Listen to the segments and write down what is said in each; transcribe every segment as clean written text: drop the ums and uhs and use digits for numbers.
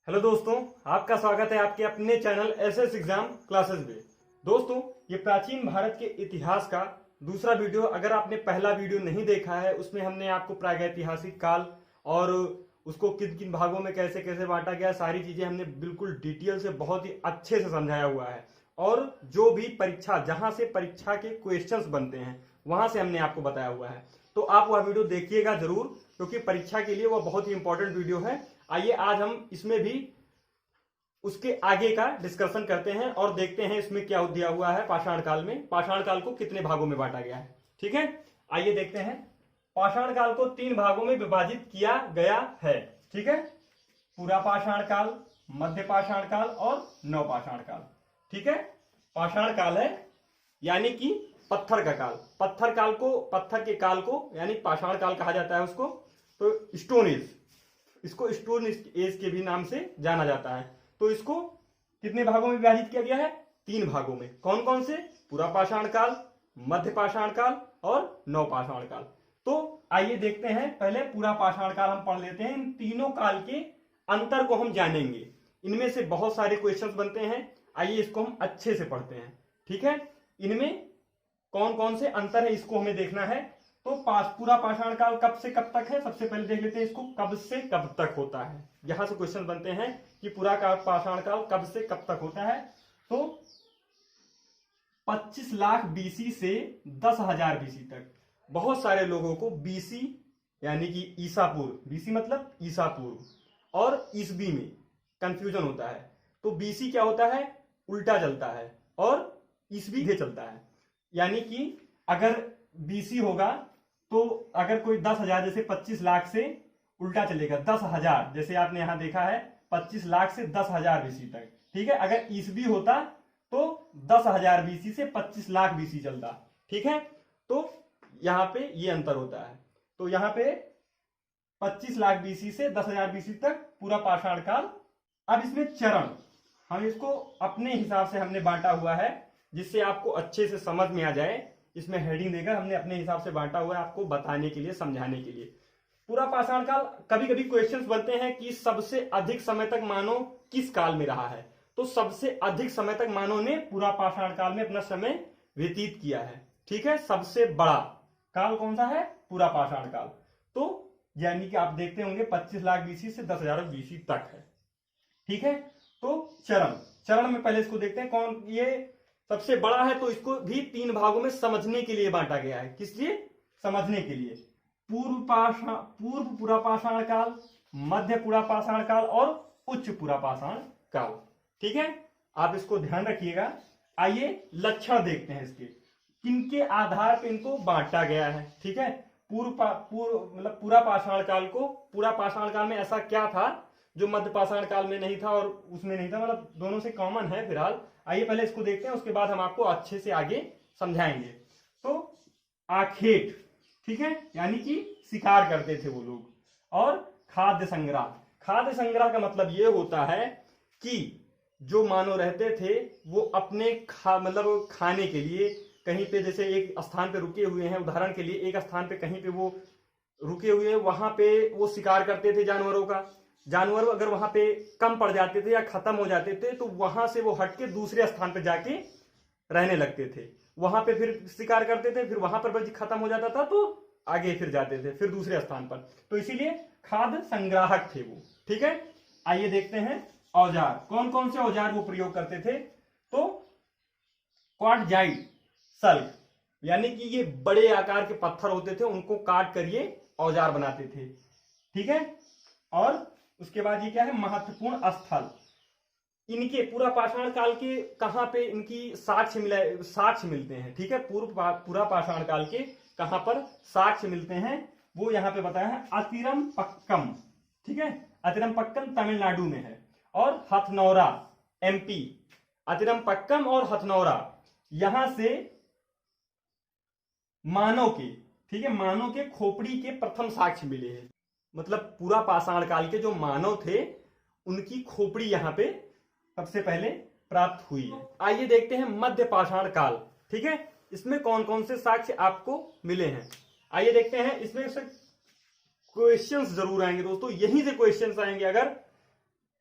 Hello दोस्तों, आपका स्वागत है आपके अपने चैनल एसएस एग्जाम क्लासेस में। दोस्तों, ये प्राचीन भारत के इतिहास का दूसरा वीडियो। अगर आपने पहला वीडियो नहीं देखा है, उसमें हमने आपको प्रागैतिहासिक काल और उसको किन किन भागों में कैसे कैसे बांटा गया, सारी चीजें हमने बिल्कुल डिटेल से बहुत ही अच्छे से समझाया हुआ है। और जो भी परीक्षा, जहां से परीक्षा के क्वेश्चंस बनते हैं, वहां से हमने आपको बताया हुआ है। तो आप वह वीडियो देखिएगा जरूर, क्योंकि परीक्षा के लिए वह बहुत ही इंपॉर्टेंट वीडियो है। आइए आज हम इसमें भी उसके आगे का डिस्कशन करते हैं और देखते हैं इसमें क्या दिया हुआ है। पाषाण काल में, पाषाण काल को कितने भागों में बांटा गया है। ठीक है, आइए देखते हैं। पाषाण काल को 3 भागों में विभाजित किया गया है। ठीक है, पूरा पाषाण काल, मध्य पाषाण काल और नवपाषाण काल। ठीक है, पाषाण काल है यानी कि पत्थर का काल। पत्थर काल को, पत्थर के काल को यानी पाषाण काल कहा जाता है उसको। तो स्टोन एज, इसको स्टोन एज के भी नाम से जाना जाता है। तो इसको कितने भागों में विभाजित किया गया है? 3 भागों में। कौन कौन से? पूरा पाषाण काल, मध्य पाषाण काल और नवपाषाण काल। तो आइए देखते हैं। पहले पूरा पाषाण काल हम पढ़ लेते हैं। इन तीनों काल के अंतर को हम जानेंगे। इनमें से बहुत सारे क्वेश्चंस बनते हैं। आइए इसको हम अच्छे से पढ़ते हैं। ठीक है, इनमें कौन कौन से अंतर है इसको हमें देखना है। तो पूरा पाषाण काल कब से कब तक है? सबसे पहले देख लेते हैं इसको, कब से कब तक होता है। यहां से क्वेश्चन बनते हैं कि पूरा पाषाण काल कब से कब तक होता है। तो 25 लाख बीसी से 10,000 बीसी तक। बहुत सारे लोगों को बीसी यानी कि ईसा पूर्व, बीसी मतलब ईसा पूर्व, और ईसवी में कंफ्यूजन होता है। तो बीसी क्या होता है? उल्टा चलता है, और ईसवी सीधे चलता है। यानी कि अगर बीसी होगा तो अगर कोई 10,000, जैसे 25 लाख से उल्टा चलेगा 10,000, जैसे आपने यहां देखा है 25 लाख से 10,000 बीसी तक। ठीक है, अगर ईसवी होता तो 10,000 बीसी से 25 लाख बीसी चलता। ठीक है, तो यहां पे ये अंतर होता है। तो यहां पे 25 लाख बीसी से 10,000 बीसी तक पूरा पाषाण काल। अब इसमें चरण, हम इसको अपने हिसाब से हमने बांटा हुआ है, जिससे आपको अच्छे से समझ में आ जाए। इसमें हेडिंग देकर हमने अपने हिसाब से बांटा हुआ है, आपको बताने के लिए, समझाने के लिए। पूरा पाषाण काल, कभी कभी क्वेश्चंस बनते हैं कि सबसे अधिक समय तक मानव किस काल में रहा है। तो सबसे अधिक समय तक मानव ने पूरा पाषाण काल में अपना समय व्यतीत किया है। ठीक है, सबसे बड़ा काल कौन सा है? पूरा पाषाण काल। तो यानी कि आप देखते होंगे 25 लाख बीसी से 10,000 बीसी तक है। ठीक है, तो चरण में पहले इसको देखते हैं। कौन ये सबसे बड़ा है? तो इसको भी 3 भागों में समझने के लिए बांटा गया है। किस लिए? समझने के लिए। पूर्व पूरा पाषाण काल, मध्य पूरा पाषाण काल और उच्च पूरा पाषाण काल। ठीक है, आप इसको ध्यान रखिएगा। आइए लक्षण देखते हैं इसके, किनके आधार पर इनको बांटा गया है। ठीक है, मतलब पूरा पाषाण काल को, पूरा पाषाण काल में ऐसा क्या था जो मध्य पाषाण काल में नहीं था और उसमें नहीं था, मतलब दोनों से कॉमन है फिलहाल। आइए पहले इसको देखते हैं, उसके बाद हम आपको अच्छे से आगे समझाएंगे। तो आखेट, ठीक है, यानी कि शिकार करते थे वो लोग। और खाद्य संग्रह, खाद्य संग्रह का मतलब ये होता है कि जो मानव रहते थे वो अपने मतलब खाने के लिए कहीं पे, जैसे एक स्थान पे रुके हुए हैं, उदाहरण के लिए एक स्थान पे कहीं पे वो रुके हुए हैं, वहां पे वो शिकार करते थे जानवरों का। जानवर अगर वहां पे कम पड़ जाते थे या खत्म हो जाते थे, तो वहां से वो हटके दूसरे स्थान पे जाके रहने लगते थे। वहां पे फिर शिकार करते थे, फिर वहां पर खत्म हो जाता था तो आगे फिर जाते थे, फिर दूसरे स्थान पर। तो इसीलिए खाद्य संग्राहक थे वो। ठीक है, आइए देखते हैं औजार, कौन कौन से औजार वो प्रयोग करते थे। तो क्वाडजाइड सल्क, यानी कि ये बड़े आकार के पत्थर होते थे, उनको काट कर ये औजार बनाते थे। ठीक है, और उसके बाद ये क्या है? महत्वपूर्ण स्थल। इनके पूरा पाषाण काल के कहां पे इनकी साक्ष्य मिलते हैं। ठीक है, पूरा पाषाण काल के कहां पर साक्ष्य मिलते हैं वो यहां पे बताया है। अतिरम पक्कम, ठीक है, अतिरम पक्कम तमिलनाडु में है, और हथनौरा एमपी। अतिरम पक्कम और हथनौरा, यहां से मानव के, ठीक है, मानव के खोपड़ी के प्रथम साक्ष्य मिले हैं। मतलब पूरा पाषाण काल के जो मानव थे उनकी खोपड़ी यहां पे सबसे पहले प्राप्त हुई है। आइए देखते हैं मध्य पाषाण काल। ठीक है, इसमें कौन कौन से साक्ष्य आपको मिले हैं। आइए देखते हैं। इसमें से क्वेश्चंस जरूर आएंगे दोस्तों, यहीं से क्वेश्चंस आएंगे। अगर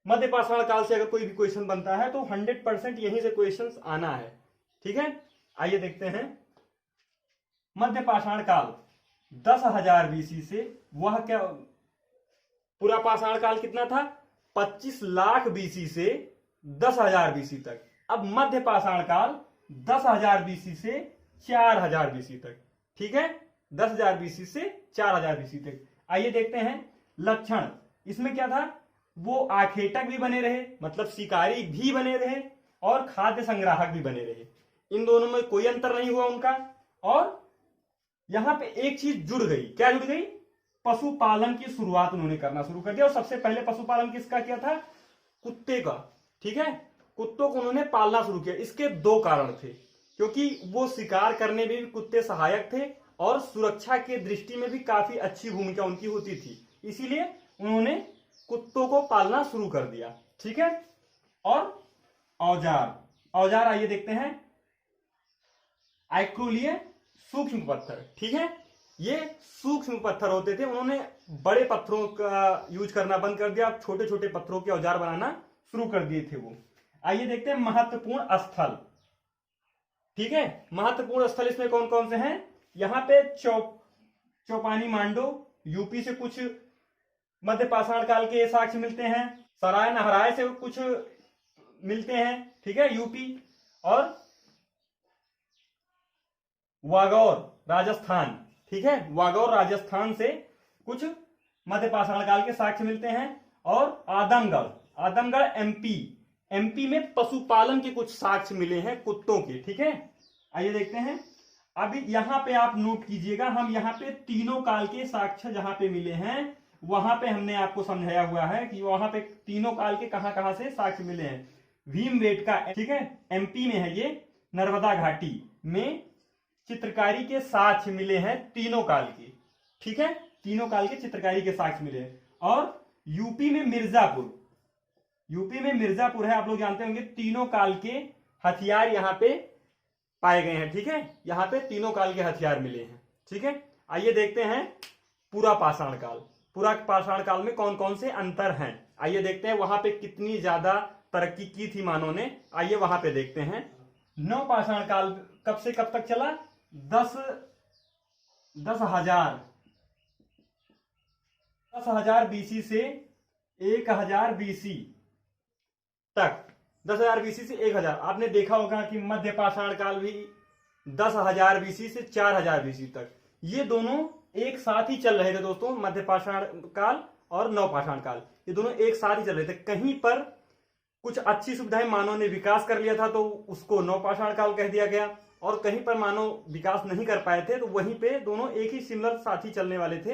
मध्य पाषाण काल से अगर कोई भी क्वेश्चन बनता है तो 100% यहीं से क्वेश्चन आना है। ठीक है, आइए देखते हैं। मध्य पाषाण काल 10,000 बीसी से वह क्या, पूरा पाषाण काल कितना था, 25 लाख बीसी से 10,000 बीसी तक। अब मध्य पाषाण काल 10,000 बीसी से 4,000 बीसी तक। ठीक है, 10,000 बीसी से 4,000 बीसी तक। आइए देखते हैं लक्षण। इसमें क्या था, वो आखेटक भी बने रहे, मतलब शिकारी भी बने रहे, और खाद्य संग्राहक भी बने रहे। इन दोनों में कोई अंतर नहीं हुआ उनका। और यहां पे एक चीज जुड़ गई, क्या जुड़ गई, पशुपालन की शुरुआत उन्होंने करना शुरू कर दिया। और सबसे पहले पशुपालन किसका किया था, कुत्ते का। ठीक है, कुत्तों को उन्होंने पालना शुरू किया। इसके दो कारण थे, क्योंकि वो शिकार करने में भी कुत्ते सहायक थे और सुरक्षा के दृष्टि में भी काफी अच्छी भूमिका उनकी होती थी, इसीलिए उन्होंने कुत्तों को पालना शुरू कर दिया। ठीक है, और औजार, औजार आइए देखते हैं। आइक्रोलिय सूक्ष्म पत्थर। ठीक है, ये सूक्ष्म पत्थर होते थे, उन्होंने बड़े पत्थरों का यूज करना बंद कर दिया, छोटे छोटे पत्थरों के औजार बनाना शुरू कर दिए थे वो। आइए देखते हैं महत्वपूर्ण स्थल। ठीक है, महत्वपूर्ण स्थल इसमें कौन कौन से हैं, यहां पे चौपानी मांडो, यूपी से कुछ मध्य पाषाण काल के साक्ष्य मिलते हैं। सराय नहराय से कुछ मिलते हैं। ठीक है, यूपी। और वागौर राजस्थान। ठीक है, वागौर राजस्थान से कुछ मध्य पाषाण काल के साक्ष्य मिलते हैं। और आदमगढ़, आदमगढ़ एमपी, एमपी में पशुपालन के कुछ साक्ष्य मिले हैं कुत्तों के। ठीक है, आइए देखते हैं। अभी यहां पे आप नोट कीजिएगा, हम यहां पे तीनों काल के साक्ष्य जहां पे मिले हैं वहां पे हमने आपको समझाया हुआ है कि वहां पे तीनों काल के कहां कहां से साक्ष्य मिले हैं। भीमबेटका, ठीक है, एमपी में है ये, नर्मदा घाटी में चित्रकारी के साक्ष्य मिले हैं तीनों काल के। ठीक है, तीनों काल के चित्रकारी के साक्ष्य मिले हैं। और यूपी में मिर्जापुर, यूपी में मिर्जापुर है, आप लोग जानते होंगे। तीनों काल के हथियार यहां पे पाए गए हैं। ठीक है, यहां पे तीनों काल के हथियार मिले हैं। ठीक है, आइए देखते हैं पूरा पाषाण काल। पूरा पाषाण काल में कौन कौन से अंतर हैं, आइए देखते हैं। वहां पे कितनी ज्यादा तरक्की की थी मानव ने, आइए वहां पे देखते हैं। नव पाषाण काल कब से कब तक चला, 10,000 बीसी से 1,000 बीसी तक। 10,000 बीसी से 1,000। आपने देखा होगा कि मध्य पाषाण काल भी 10,000 बीसी से 4,000 बीसी तक, ये दोनों एक साथ ही चल रहे थे दोस्तों। मध्य पाषाण काल और नव पाषाण काल, ये दोनों एक साथ ही चल रहे थे। कहीं पर कुछ अच्छी सुविधाएं मानव ने विकास कर लिया था तो उसको नव पाषाण काल कह दिया गया, और कहीं पर मानव विकास नहीं कर पाए थे तो वहीं पे दोनों एक ही सिमिलर साथ ही चलने वाले थे।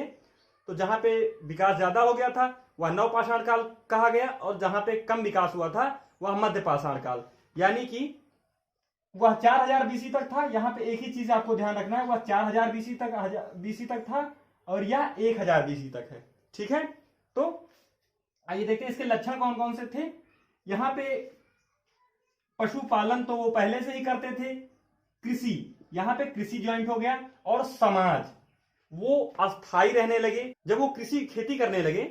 तो जहां पे विकास ज्यादा हो गया था वह नव पाषाण काल कहा गया, और जहां पे कम विकास हुआ था वह मध्य पाषाण काल। यानी कि वह 4,000 बीसी तक था। यहां पे एक ही चीज आपको ध्यान रखना है, वह 4,000 बीसी तक था और यह 1,000 बीसी तक है। ठीक है, तो आइए देखते हैं इसके लक्षण कौन कौन से थे। यहां पे पशुपालन तो वो पहले से ही करते थे। कृषि, यहां पे कृषि ज्वाइंट हो गया। और समाज, वो अस्थाई रहने लगे। जब वो कृषि खेती करने लगे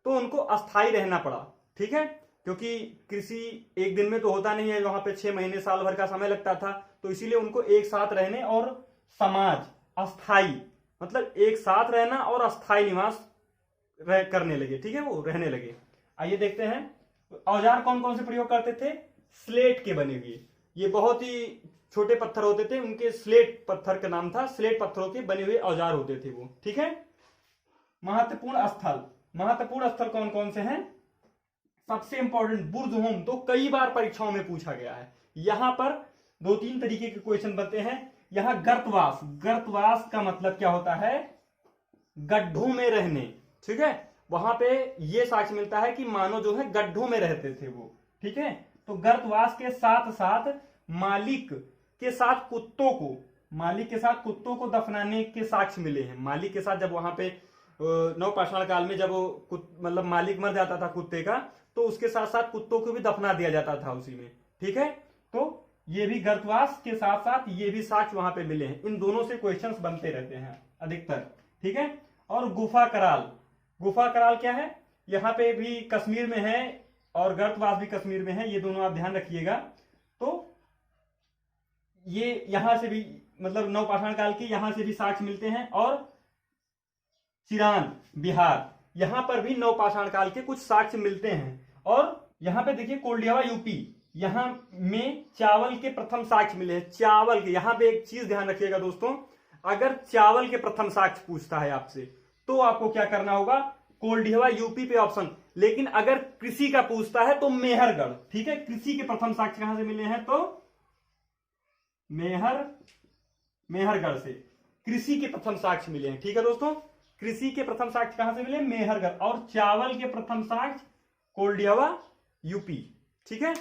तो उनको अस्थाई रहना पड़ा। ठीक है, क्योंकि कृषि एक दिन में तो होता नहीं है, वहां पे 6 महीने साल भर का समय लगता था, तो इसीलिए उनको एक साथ रहने और समाज अस्थाई, मतलब एक साथ रहना और अस्थाई निवास करने लगे। ठीक है, वो रहने लगे। आइए देखते हैं औजार कौन कौन से प्रयोग करते थे। स्लेट के बने हुए, ये बहुत ही छोटे पत्थर होते थे, उनके स्लेट पत्थर का नाम था। स्लेट पत्थरों के बने हुए औजार होते थे वो। ठीक है, महत्वपूर्ण स्थल, महत्वपूर्ण स्थल कौन कौन से हैं। सबसे इंपॉर्टेंट बुर्जहोम, तो कई बार परीक्षाओं में पूछा गया है। यहां पर 2-3 तरीके के क्वेश्चन बनते हैं। यहां गर्तवास, गर्तवास का मतलब क्या होता है, गड्ढों में रहने। ठीक है, वहां पे ये साक्ष्य मिलता है कि मानव जो है गड्ढों में रहते थे वो। ठीक है, तो गर्तवास के साथ साथ मालिक के साथ कुत्तों को, मालिक के साथ कुत्तों को दफनाने के साक्ष्य मिले हैं। मालिक के साथ जब वहां पे नव पाषाण काल में जब मतलब मालिक मर जाता था कुत्ते का, तो उसके साथ साथ कुत्तों को भी दफना दिया जाता था उसी में। ठीक है, तो ये भी गर्तवास के साथ साथ ये भी साक्ष्य वहां पे मिले हैं। इन दोनों से क्वेश्चंस बनते रहते हैं अधिकतर। ठीक है, और गुफा कराल, गुफा कराल क्या है, यहाँ पे भी कश्मीर में है, और गर्तवास भी कश्मीर में है, ये दोनों आप ध्यान रखिएगा। तो ये यहां से भी मतलब नवपाषाण काल के यहां से भी साक्ष्य मिलते हैं, और चिरान बिहार यहां पर भी नवपाषाण काल के कुछ साक्ष्य मिलते हैं। और यहां पे देखिए कोल्डियावा यूपी, यहां में चावल के प्रथम साक्ष्य मिले हैं, चावल के। यहां पे एक चीज ध्यान रखिएगा दोस्तों, अगर चावल के प्रथम साक्ष्य पूछता है आपसे तो आपको क्या करना होगा, कोल्डियावा यूपी पे ऑप्शन। लेकिन अगर कृषि का पूछता है तो मेहरगढ़, ठीक है। कृषि के प्रथम साक्ष्य कहां से मिले हैं, तो मेहरगढ़ से कृषि के प्रथम साक्ष्य मिले हैं, ठीक है दोस्तों। कृषि के प्रथम साक्ष्य कहां से मिले, मेहरगढ़। और चावल के प्रथम साक्ष्य कोल्डियावा यूपी, ठीक है।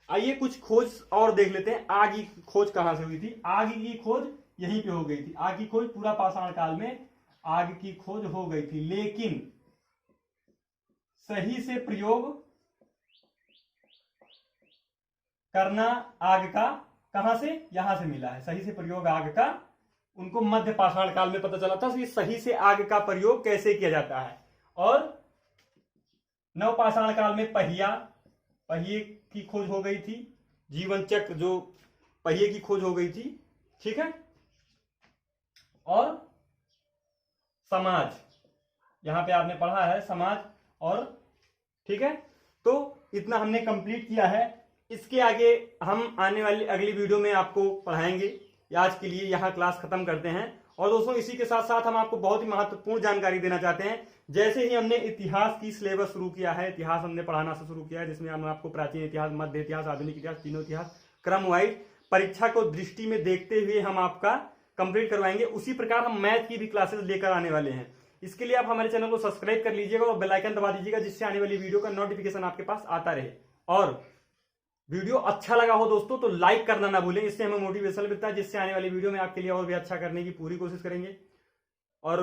आइए कुछ खोज और देख लेते हैं। आग की खोज कहां से हुई थी, आग की खोज यहीं पे हो गई थी। आग की खोज पूरा पाषाण काल में आग की खोज हो गई थी, लेकिन सही से प्रयोग करना आग का कहां से, यहां से मिला है। सही से प्रयोग आग का उनको मध्य पाषाण काल में पता चला था कि सही से आग का प्रयोग कैसे किया जाता है। और नवपाषाण काल में पहिए की खोज हो गई थी, जीवन चक्र जो पहिए की खोज हो गई थी, ठीक है। और समाज, यहां पे आपने पढ़ा है समाज, और ठीक है। तो इतना हमने कंप्लीट किया है। इसके आगे हम आने वाली अगली वीडियो में आपको पढ़ाएंगे। आज के लिए यहां क्लास खत्म करते हैं। और दोस्तों इसी के साथ साथ हम आपको बहुत ही महत्वपूर्ण जानकारी देना चाहते हैं। जैसे ही हमने इतिहास की सिलेबस शुरू किया है, इतिहास हमने पढ़ाना से शुरू किया है, जिसमें हम आपको प्राचीन इतिहास, मध्य इतिहास, आधुनिक इतिहास, तीनों इतिहास क्रम वाइज परीक्षा को दृष्टि में देखते हुए हम आपका कंप्लीट करवाएंगे। उसी प्रकार हम मैथ की भी क्लासेस लेकर आने वाले हैं। इसके लिए आप हमारे चैनल को सब्सक्राइब कर लीजिएगा और बेल आइकन दबा दीजिएगा, जिससे आने वाली वीडियो का नोटिफिकेशन आपके पास आता रहे। और वीडियो अच्छा लगा हो दोस्तों तो लाइक करना ना भूलें, इससे हमें मोटिवेशन मिलता है, जिससे आने वाली वीडियो में आपके लिए और भी अच्छा करने की पूरी कोशिश करेंगे। और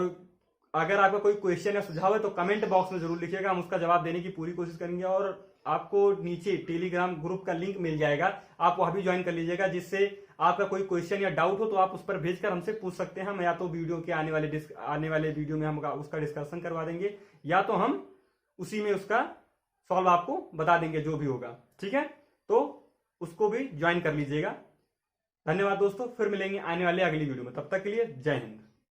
अगर आपका कोई क्वेश्चन या सुझाव है तो कमेंट बॉक्स में जरूर लिखिएगा, हम उसका जवाब देने की पूरी कोशिश करेंगे। और आपको नीचे टेलीग्राम ग्रुप का लिंक मिल जाएगा, आप वहां भी ज्वाइन कर लीजिएगा, जिससे आपका कोई क्वेश्चन या डाउट हो तो आप उस पर भेजकर हमसे पूछ सकते हैं। हम या तो वीडियो के आने वाले वीडियो में हम उसका डिस्कशन करवा देंगे, या तो हम उसी में उसका सॉल्व आपको बता देंगे, जो भी होगा, ठीक है। तो उसको भी ज्वाइन कर लीजिएगा। धन्यवाद दोस्तों, फिर मिलेंगे आने वाले अगली वीडियो में। तब तक के लिए जय हिंद।